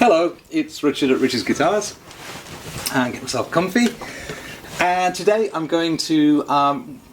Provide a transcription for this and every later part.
Hello, it's Richard at Richard's Guitars, and get myself comfy. And today I'm going to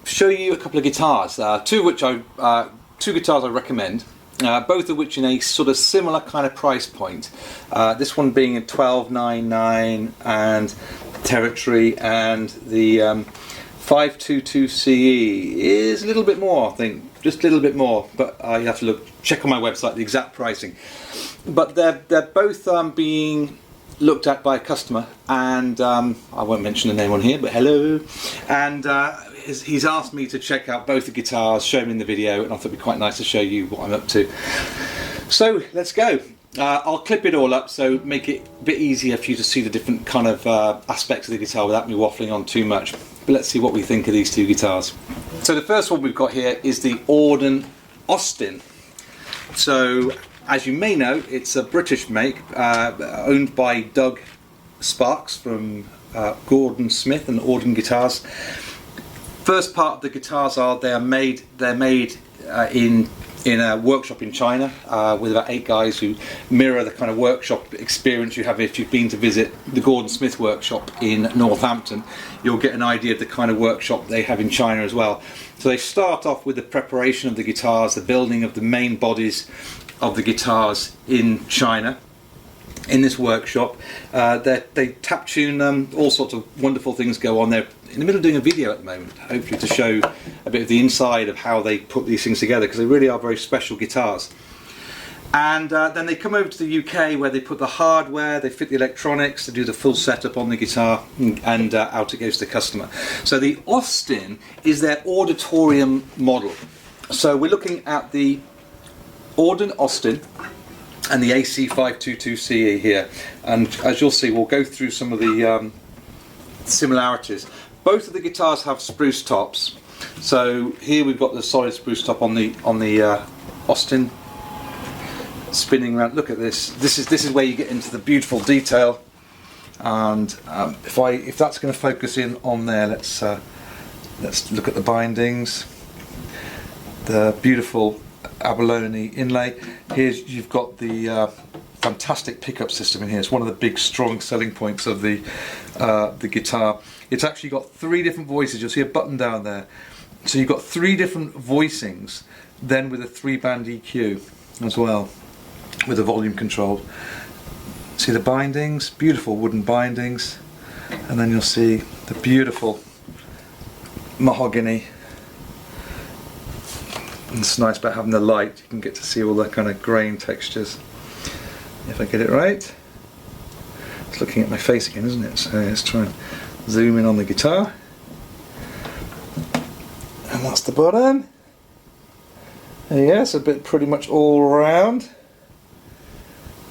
show you a couple of guitars, two guitars I recommend, both of which in a sort of similar kind of price point. This one being a 1299 and territory, and the 522CE is a little bit more, I think, just a little bit more, but you have to check on my website the exact pricing. But they're both being looked at by a customer, and I won't mention the name on here, but hello. And he's asked me to check out both the guitars, show him in the video, and I thought it'd be quite nice to show you what I'm up to. So let's go. I'll clip it all up, so make it a bit easier for you to see the different kind of aspects of the guitar without me waffling on too much. But let's see what we think of these two guitars. So the first one we've got here is the Auden Austin. So as you may know, it's a British make, owned by Doug Sparks from Gordon Smith and Auden Guitars. First part of the guitars are they're made in a workshop in China with about 8 guys who mirror the kind of workshop experience you have if you've been to visit the Gordon Smith workshop in Northampton. You'll get an idea of the kind of workshop they have in China as well. So they start off with the preparation of the guitars, the building of the main bodies of the guitars in China in this workshop. They tap tune them, all sorts of wonderful things go on. They're in the middle of doing a video at the moment, hopefully to show a bit of the inside of how they put these things together, because they really are very special guitars. And then they come over to the UK, where they put the hardware, they fit the electronics, they do the full setup on the guitar, and out it goes to the customer. So the Austin is their auditorium model. So we're looking at the Auden Austin and the AC522CE here, and as you'll see, we'll go through some of the similarities. Both of the guitars have spruce tops. So here we've got the solid spruce top on the Austin, spinning around. Look at this. This is where you get into the beautiful detail. And if that's going to focus in on there, let's look at the bindings. The beautiful abalone inlay. Here you've got the fantastic pickup system in here. It's one of the big strong selling points of the guitar. It's actually got 3 different voices. You'll see a button down there. So you've got 3 different voicings, then with a 3-band EQ as well, with the volume control. See the bindings, beautiful wooden bindings, and then you'll see the beautiful mahogany. And it's nice about having the light, you can get to see all the kind of grain textures. If I get it right. It's looking at my face again, isn't it? So let's try and zoom in on the guitar. And that's the bottom. And yeah, it's a bit pretty much all around.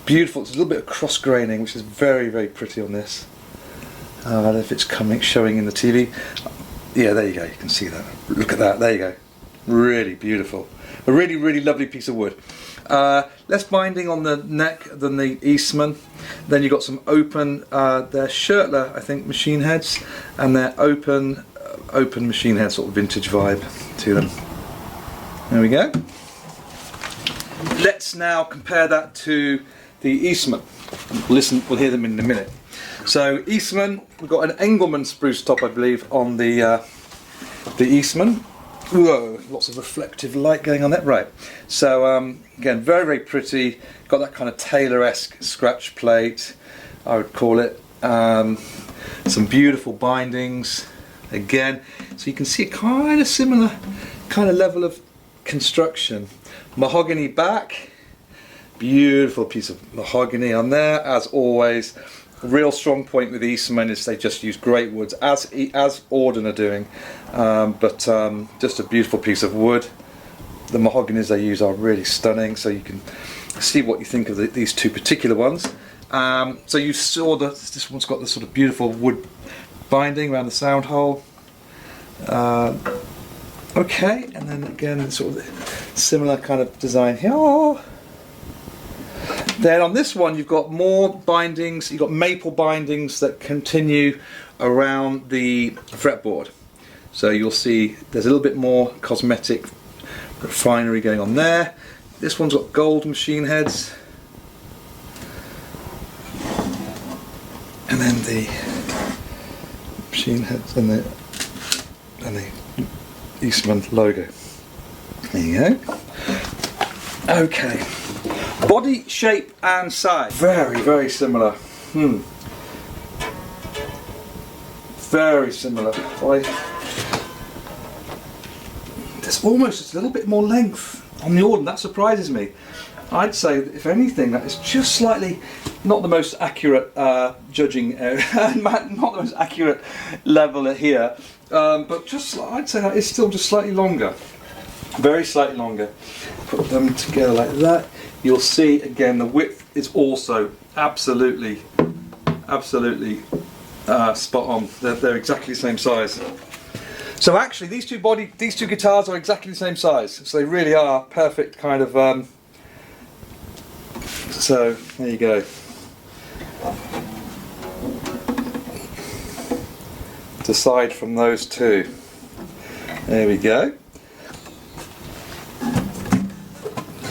Beautiful. It's a little bit of cross graining, which is very, very pretty on this. I don't know if it's showing in the TV. Yeah, there you go. You can see that. Look at that. There you go. Really beautiful. A really, really lovely piece of wood. Less binding on the neck than the Eastman. Then you've got some open, they're Shirtler, I think, machine heads, and they're open machine head, sort of vintage vibe to them. There we go. Let's now compare that to the Eastman. We'll hear them in a minute. So Eastman, we've got an Engelmann spruce top, I believe, on the Eastman. Whoa, lots of reflective light going on there. Right, so again, very, very pretty. Got that kind of Taylor-esque scratch plate, I would call it. Some beautiful bindings again, so you can see a kind of similar kind of level of construction. Mahogany back, beautiful piece of mahogany on there, as always. A real strong point with Eastman is they just use great woods, as Auden are doing, but just a beautiful piece of wood. The mahoganies they use are really stunning, so you can see what you think of these two particular ones. So you saw that this one's got this sort of beautiful wood binding around the sound hole. Okay, and then again, sort of similar kind of design here. Oh. Then on this one you've got more bindings, you've got maple bindings that continue around the fretboard. So you'll see there's a little bit more cosmetic refinery going on there. This one's got gold machine heads. and then the machine heads and the Eastman logo. There you go. Okay. Body shape and size. Very, very similar. Very similar. There's almost just a little bit more length on the Auden. That surprises me. I'd say that if anything, that is just slightly not the most accurate judging area, not the most accurate level here, but just I'd say that is still just slightly longer. Very slightly longer. Put them together like that. You'll see again the width is also absolutely spot on. They're exactly the same size. So actually these two guitars are exactly the same size. So they really are perfect kind of so there you go. Decide from those two. There we go.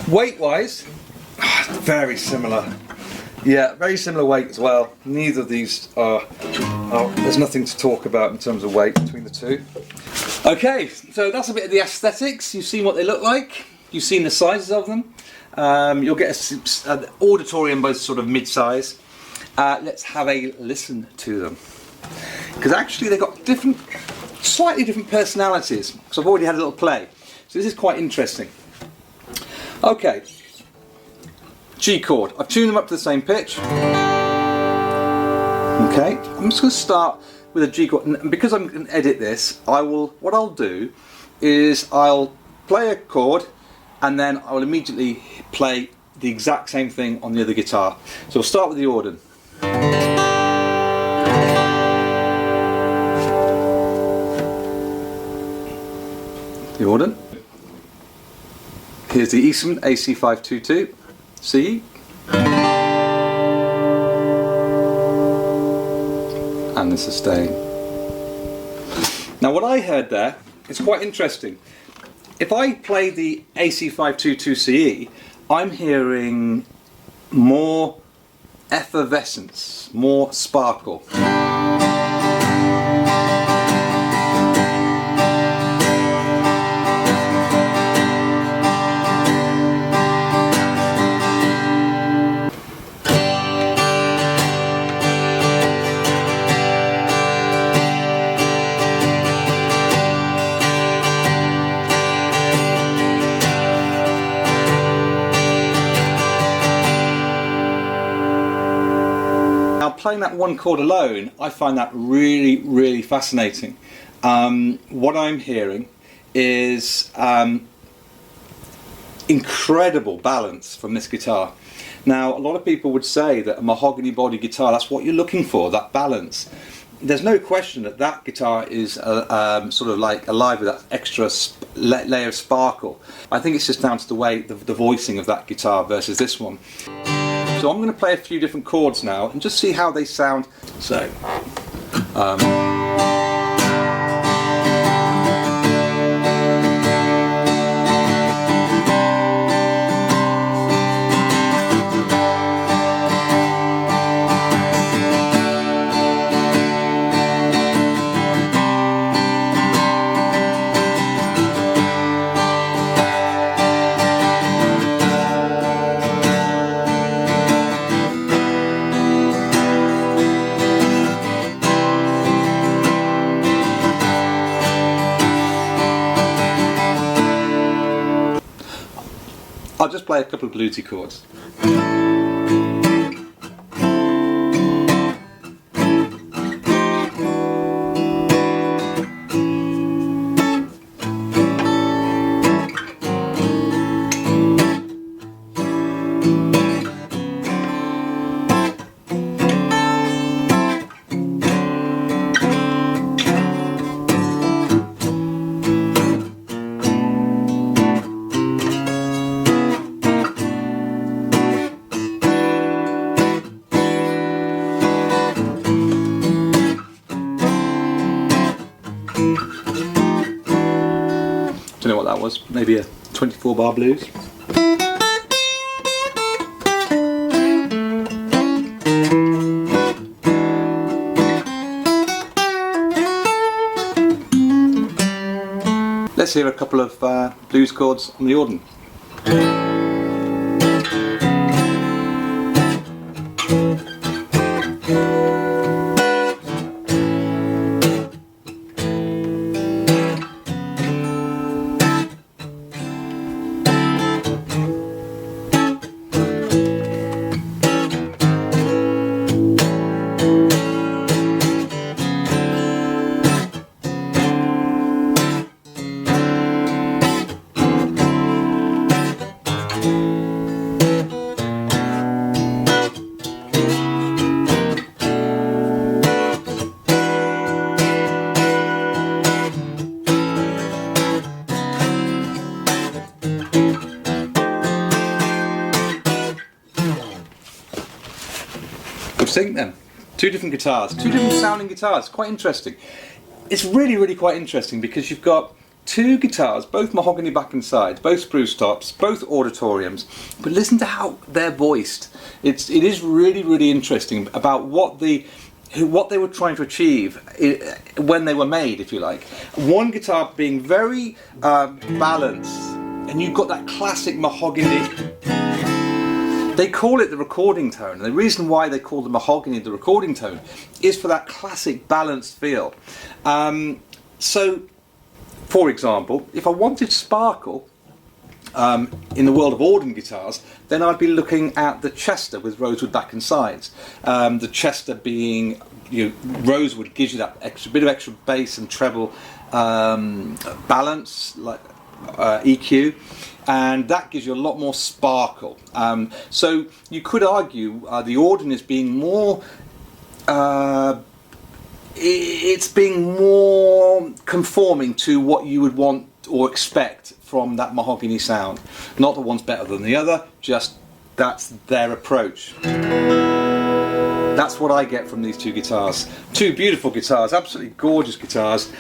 Weight wise, very similar. Yeah, very similar weight as well. Neither of these are there's nothing to talk about in terms of weight between the two. Okay, so that's a bit of the aesthetics. You've seen what they look like. You've seen the sizes of them. You'll get an auditorium both sort of mid-size. Let's have a listen to them. Because actually they've got slightly different personalities. So I've already had a little play. So this is quite interesting. Okay, G chord. I've tuned them up to the same pitch. Okay, I'm just going to start with a G chord, and because I'm going to edit this, what I'll do is I'll play a chord, and then I will immediately play the exact same thing on the other guitar. So we'll start with the Auden. The Auden. Here's the Eastman AC522CE. And the sustain. Now what I heard there is quite interesting. If I play the AC522CE, I'm hearing more effervescence, more sparkle. Playing that one chord alone, I find that really, really fascinating. What I'm hearing is incredible balance from this guitar. Now, a lot of people would say that a mahogany body guitar, that's what you're looking for, that balance. There's no question that that guitar is sort of like alive with that extra layer of sparkle. I think it's just down to the way, the voicing of that guitar versus this one. So I'm going to play a few different chords now and just see how they sound. So, I'll just play a couple of bluesy chords. Don't know what that was, maybe a 24 bar blues. let's hear a couple of blues chords on the Auden. Sync them. Two different guitars, two different sounding guitars, quite interesting. It's really quite interesting because you've got two guitars, both mahogany back and sides, both spruce tops, both auditoriums, but listen to how they're voiced. It is really interesting about what they were trying to achieve when they were made, if you like. One guitar being very balanced, and you've got that classic mahogany. They call it the recording tone, and the reason why they call the mahogany the recording tone is for that classic balanced feel. So, for example, if I wanted sparkle in the world of Auden guitars, then I'd be looking at the Chester with rosewood back and sides. The Chester being, rosewood gives you that bit of extra bass and treble balance, like EQ. And that gives you a lot more sparkle. So you could argue the Auden is being more, it's being more conforming to what you would want or expect from that mahogany sound. Not that one's better than the other, just that's their approach. That's what I get from these two guitars. Two beautiful guitars, absolutely gorgeous guitars.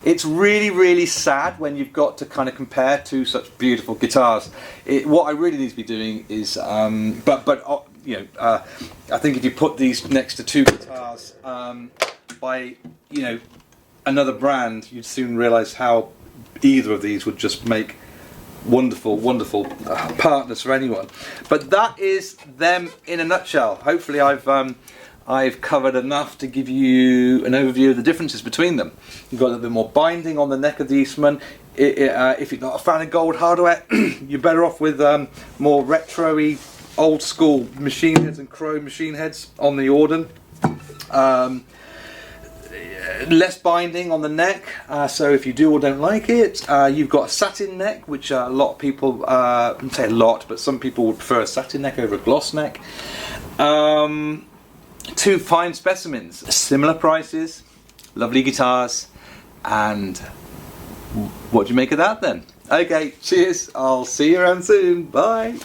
It's really sad when you've got to kind of compare two such beautiful guitars. What I really need to be doing is, I think if you put these next to two guitars by another brand, you'd soon realise how either of these would just make wonderful partners for anyone. But that is them in a nutshell. Hopefully I've covered enough to give you an overview of the differences between them. You've got a little bit more binding on the neck of the Eastman. If you're not a fan of gold hardware, you're better off with more retro-y, old school machine heads and chrome machine heads on the Auden. Less binding on the neck, so if you do or don't like it, you've got a satin neck, which a lot of people, I wouldn't say a lot, but some people would prefer a satin neck over a gloss neck. Two fine specimens, similar prices, lovely guitars, and what do you make of that then? Okay, cheers, I'll see you around soon, bye!